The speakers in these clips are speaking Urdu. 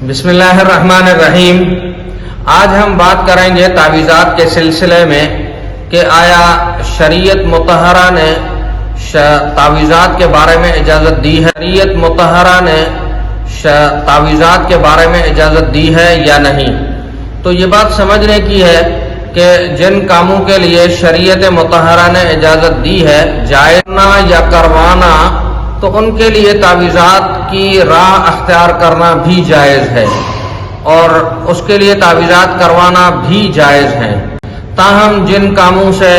بسم اللہ الرحمن الرحیم۔ آج ہم بات کریں گے تعویذات کے سلسلے میں کہ آیا شریعت مطہرہ نے تعویذات کے بارے میں اجازت دی ہے، شریعت مطہرہ نے تعویذات کے بارے میں اجازت دی ہے یا نہیں۔ تو یہ بات سمجھنے کی ہے کہ جن کاموں کے لیے شریعت مطہرہ نے اجازت دی ہے جائز کرنا یا کروانا، تو ان کے لیے تعویذات کی راہ اختیار کرنا بھی جائز ہے اور اس کے لیے تعویذات کروانا بھی جائز ہے۔ تاہم جن کاموں سے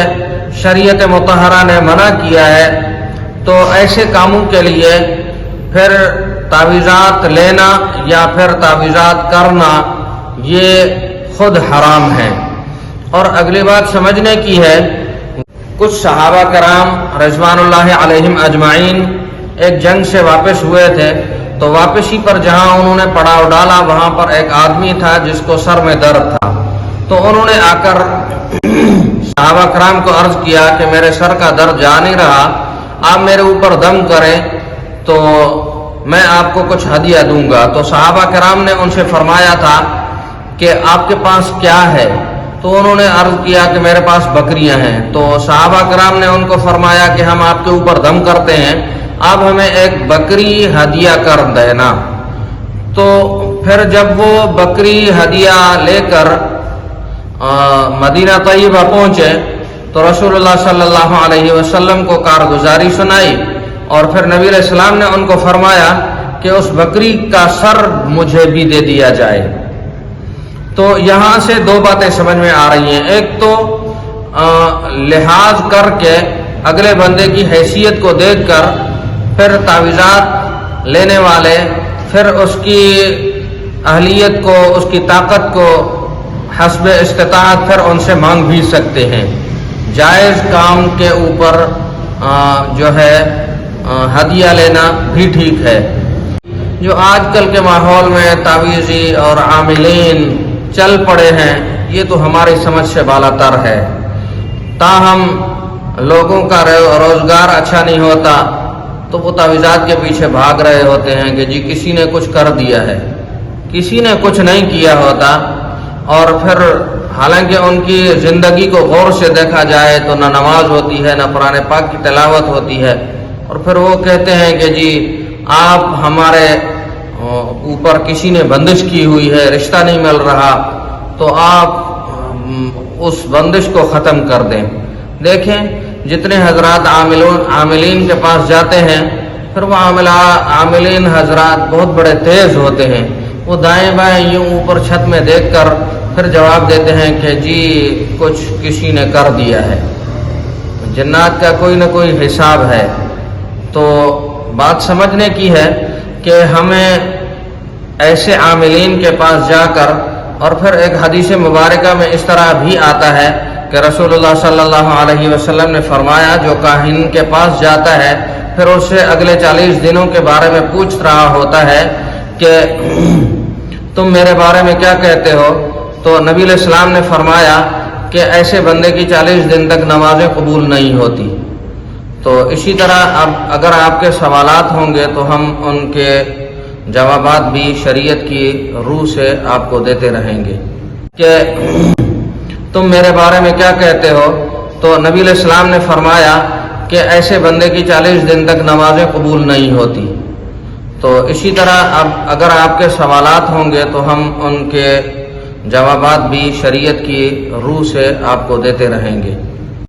شریعت مطہرہ نے منع کیا ہے تو ایسے کاموں کے لیے پھر تعویذات لینا یا پھر تعویذات کرنا یہ خود حرام ہے۔ اور اگلی بات سمجھنے کی ہے، کچھ صحابہ کرام رضوان اللہ علیہم اجمعین ایک جنگ سے واپس ہوئے تھے، تو واپسی پر جہاں انہوں نے پڑاؤ ڈالا وہاں پر ایک آدمی تھا جس کو سر میں درد تھا، تو انہوں نے آ کر صحابہ کرام کو عرض کیا کہ میرے سر کا درد جا نہیں رہا، آپ میرے اوپر دم کریں تو میں آپ کو کچھ ہدیہ دوں گا۔ تو صحابہ کرام نے ان سے فرمایا تھا کہ آپ کے پاس کیا ہے؟ تو انہوں نے عرض کیا کہ میرے پاس بکریاں ہیں۔ تو صحابہ کرام نے ان کو فرمایا کہ ہم آپ کے اوپر دم کرتے ہیں، آپ ہمیں ایک بکری ہدیہ کر دینا۔ تو پھر جب وہ بکری ہدیہ لے کر مدینہ طیبہ پہنچے تو رسول اللہ صلی اللہ علیہ وسلم کو کارگزاری سنائی اور پھر نبی علیہ السلام نے ان کو فرمایا کہ اس بکری کا سر مجھے بھی دے دیا جائے۔ تو یہاں سے دو باتیں سمجھ میں آ رہی ہیں، ایک تو لحاظ کر کے اگلے بندے کی حیثیت کو دیکھ کر پھر تعویذات لینے والے پھر اس کی اہلیت کو، اس کی طاقت کو حسب استطاعت پھر ان سے مانگ بھی سکتے ہیں۔ جائز کام کے اوپر جو ہے ہدیہ لینا بھی ٹھیک ہے۔ جو آج کل کے ماحول میں تعویذی اور عاملین چل پڑے ہیں یہ تو ہماری سمجھ سے بالا تر ہے، تاہم لوگوں کا روزگار اچھا نہیں ہوتا تو وہ تعویذات کے پیچھے بھاگ رہے ہوتے ہیں کہ جی کسی نے کچھ کر دیا ہے، کسی نے کچھ نہیں کیا ہوتا۔ اور پھر حالانکہ ان کی زندگی کو غور سے دیکھا جائے تو نہ نماز ہوتی ہے نہ قرآن پاک کی تلاوت ہوتی ہے، اور پھر وہ کہتے ہیں کہ جی آپ ہمارے اوپر کسی نے بندش کی ہوئی ہے، رشتہ نہیں مل رہا تو آپ اس بندش کو ختم کر دیں۔ دیکھیں جتنے حضرات عاملین کے پاس جاتے ہیں پھر وہ عاملین حضرات بہت بڑے تیز ہوتے ہیں، وہ دائیں بائیں یوں اوپر چھت میں دیکھ کر پھر جواب دیتے ہیں کہ جی کچھ کسی نے کر دیا ہے۔ جنات کا کوئی نہ کوئی حساب ہے۔ تو بات سمجھنے کی ہے کہ ہمیں ایسے عاملین کے پاس جا کر، اور پھر ایک حدیث مبارکہ میں اس طرح بھی آتا ہے کہ رسول اللہ صلی اللہ علیہ وسلم نے فرمایا جو کاہن کے پاس جاتا ہے پھر اس سے اگلے 40 دنوں کے بارے میں پوچھ رہا ہوتا ہے کہ تم میرے بارے میں کیا کہتے ہو، تو نبی علیہ السلام نے فرمایا کہ ایسے بندے کی 40 دن تک نمازیں قبول نہیں ہوتی۔ تو اسی طرح اب اگر آپ کے سوالات ہوں گے تو ہم ان کے جوابات بھی شریعت کی روح سے آپ کو دیتے رہیں گے کہ تم میرے بارے میں کیا کہتے ہو، تو نبی علیہ السلام نے فرمایا کہ ایسے بندے کی 40 دن تک نمازیں قبول نہیں ہوتی۔ تو اسی طرح اب اگر آپ کے سوالات ہوں گے تو ہم ان کے جوابات بھی شریعت کی روح سے آپ کو دیتے رہیں گے۔